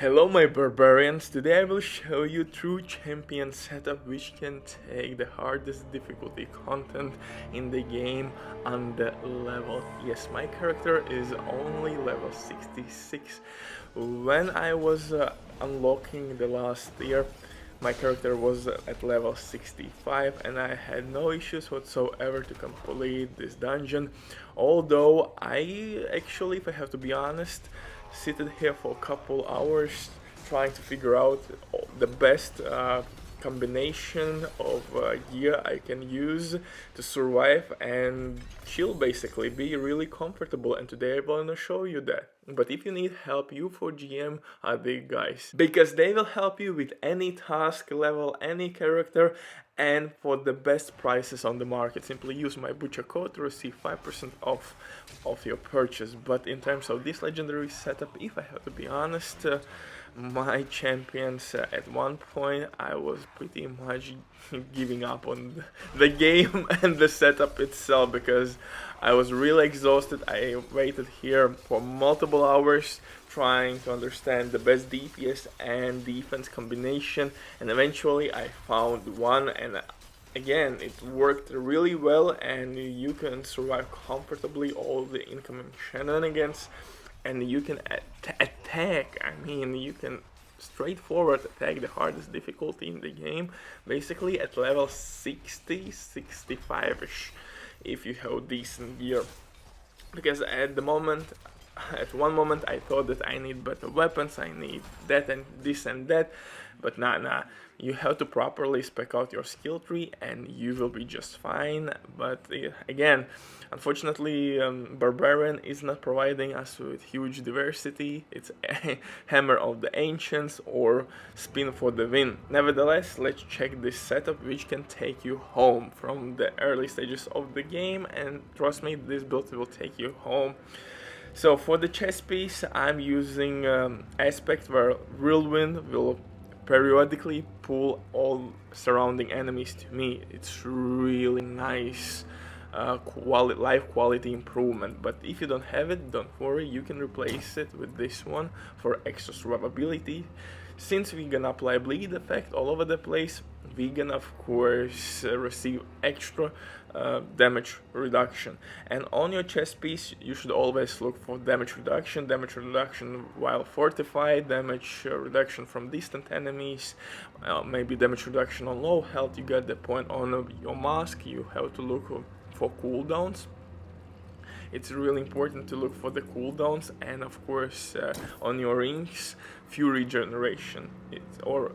Hello my barbarians, today I will show you true champion setup which can take the hardest difficulty content in the game on the level. Yes, my character is only level 66. When I was unlocking the last year, my character was at level 65 and I had no issues whatsoever to complete this dungeon. Although I actually, if I have to be honest, seated here for a couple hours trying to figure out the best combination of gear I can use to survive and chill, basically be really comfortable, and today I want to show you that. But if you need help, U4GM are the guys, because they will help you with any task level, any character, and for the best prices on the market. Simply use my butcher code to receive 5% off of your purchase. But in terms of this legendary setup, if I have to be honest, my champions, at one point I was pretty much giving up on the game and the setup itself, because I was really exhausted. I waited here for multiple hours trying to understand the best DPS and defense combination, and eventually I found one, and again it worked really well, and you can survive comfortably all the incoming shenanigans, and you can attack. I mean, you can straightforward attack the hardest difficulty in the game, basically at level 60, 65ish, if you have decent gear. Because at one moment I thought that I need better weapons, I need that and this and that, but nah, you have to properly spec out your skill tree and you will be just fine. But again, unfortunately, Barbarian is not providing us with huge diversity. It's a Hammer of the Ancients or Spin for the win. Nevertheless, let's check this setup which can take you home from the early stages of the game, and trust me, this build will take you home. So for the chest piece, I'm using aspect where whirlwind will periodically pull all surrounding enemies to me. It's really nice life quality improvement. But if you don't have it, don't worry, you can replace it with this one for extra survivability. Since we're gonna apply bleed effect all over the place, we're gonna of course receive extra damage reduction. And on your chest piece you should always look for damage reduction while fortified, damage reduction from distant enemies, maybe damage reduction on low health. You got the point. On your mask you have to look for cooldowns. It's really important to look for the cooldowns, and of course on your rings, fury generation, or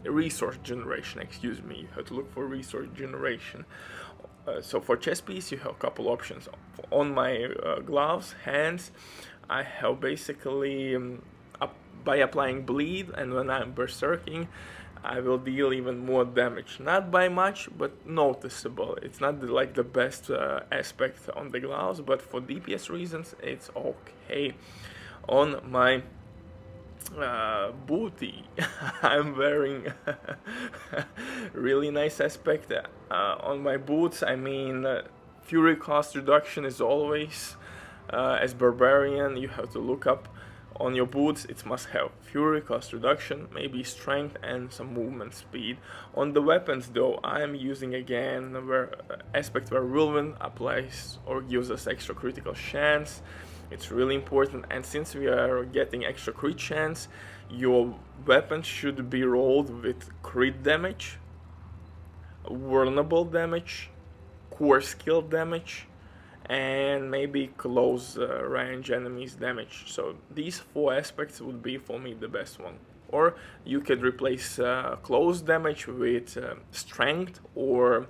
resource generation, excuse me. You have to look for resource generation. So for chest piece you have a couple options. On my gloves, hands, I have basically by applying bleed, and when I'm berserking I will deal even more damage. Not by much, but noticeable. It's not like the best aspect on the gloves, but for DPS reasons it's okay. On my booty I'm wearing really nice aspect. On my boots, I mean, fury cost reduction is always, as Barbarian you have to look up on your boots. It must have fury cost reduction, maybe strength and some movement speed. On the weapons though, I am using again aspect where whirlwind applies or gives us extra critical chance. It's really important, and since we are getting extra crit chance, your weapon should be rolled with crit damage, vulnerable damage, core skill damage, and maybe close range enemies damage. So these four aspects would be for me the best one. Or you could replace close damage with strength or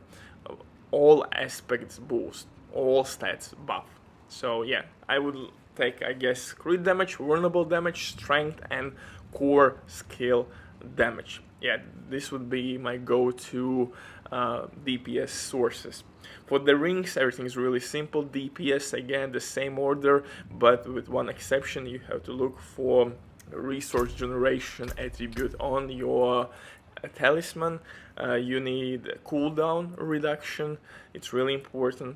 all aspects boost, all stats buff. So yeah, I would take, I guess, crit damage, vulnerable damage, strength, and core skill damage. Yeah, this would be my go-to DPS sources. For the rings, everything is really simple. DPS, again, the same order, but with one exception. You have to look for resource generation attribute on your talisman. You need cooldown reduction. It's really important.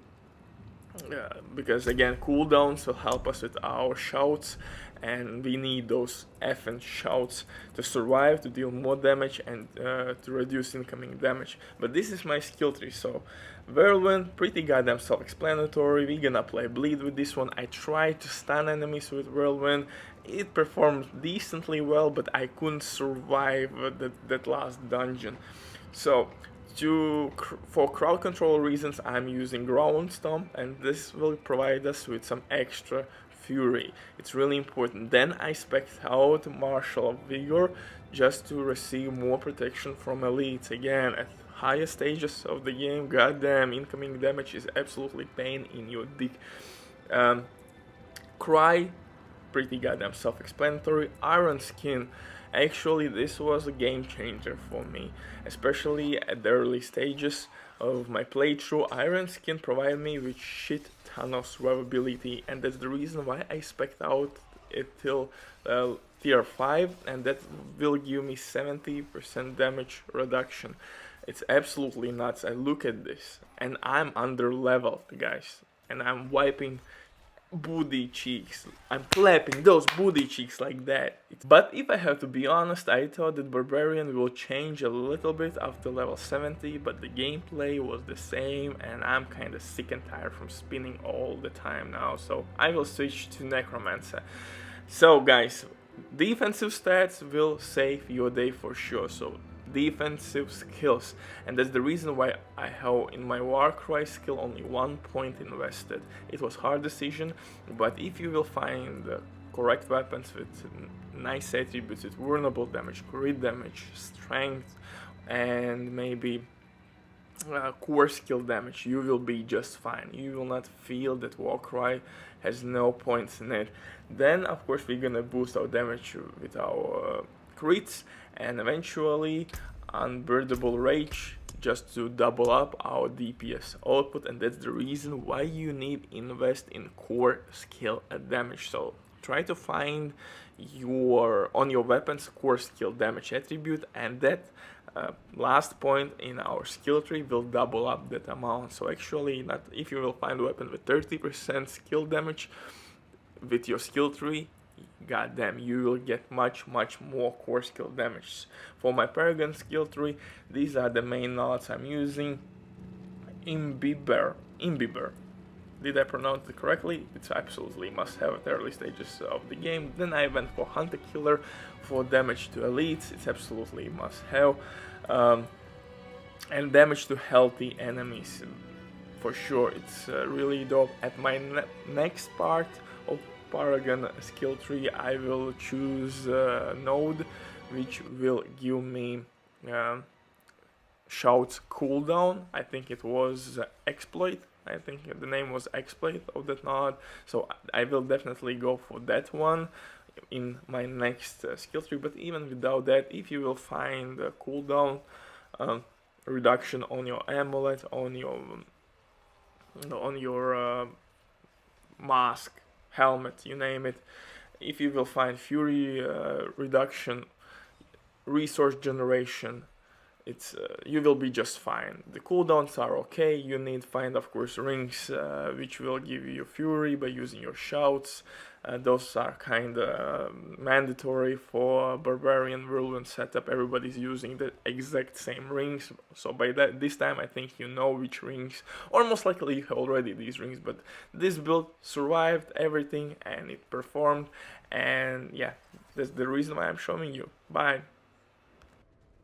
because again cooldowns will help us with our shouts, and we need those effing shouts to survive, to deal more damage, and to reduce incoming damage. But this is my skill tree, so whirlwind, pretty goddamn self-explanatory. We're gonna play bleed with this one. I tried to stun enemies with whirlwind. It performed decently well, but I couldn't survive that last dungeon. So for crowd control reasons, I'm using ground stomp, and this will provide us with some extra fury. It's really important. Then I spec out Martial of Vigor just to receive more protection from elites. Again, at higher stages of the game, goddamn, incoming damage is absolutely pain in your dick. Cry, pretty goddamn self-explanatory. Iron Skin, actually this was a game changer for me, especially at the early stages of my playthrough. Iron Skin provided me with shit ton of survivability, and that's the reason why I spec'd out it till tier 5, and that will give me 70% damage reduction. It's absolutely nuts. I look at this and I'm under leveled, guys, and I'm wiping booty cheeks. I'm clapping those booty cheeks like that. But if I have to be honest, I thought that Barbarian will change a little bit after level 70, but the gameplay was the same, and I'm kinda sick and tired from spinning all the time now, so I will switch to Necromancer. So guys, defensive stats will save your day for sure, so defensive skills, and that's the reason why I have in my Warcry skill only 1 point invested. It was hard decision, but if you will find the correct weapons with nice attributes, with vulnerable damage, crit damage, strength, and maybe core skill damage, you will be just fine. You will not feel that Warcry has no points in it. Then of course we're gonna boost our damage with our crits, and eventually Unbearable Rage just to double up our DPS output, and that's the reason why you need invest in core skill damage. So try to find on your weapons core skill damage attribute, and that last point in our skill tree will double up that amount. So actually, not if you will find a weapon with 30% skill damage with your skill tree, goddamn, you will get much more core skill damage. For my Paragon skill tree, these are the main nodes I'm using. Imbiber. Did I pronounce it correctly? It's absolutely must have at early stages of the game. Then I went for Hunter Killer for damage to elites. It's absolutely must have. And damage to healthy enemies. For sure, it's really dope. At my next part of Paragon skill tree, I will choose node which will give me shouts cooldown. I think it was exploit. I think the name was exploit of that node, so I will definitely go for that one in my next skill tree. But even without that, if you will find a cooldown reduction on your amulet, on your mask, helmet, you name it, if you will find fury reduction, resource generation, it's you will be just fine. The cooldowns are okay. You need find of course rings which will give you fury by using your shouts. Those are kind of mandatory for Barbarian whirlwind setup. Everybody's using the exact same rings, so by this time I think you know which rings, or most likely you have already these rings. But this build survived everything and it performed, and yeah, that's the reason why I'm showing you. Bye.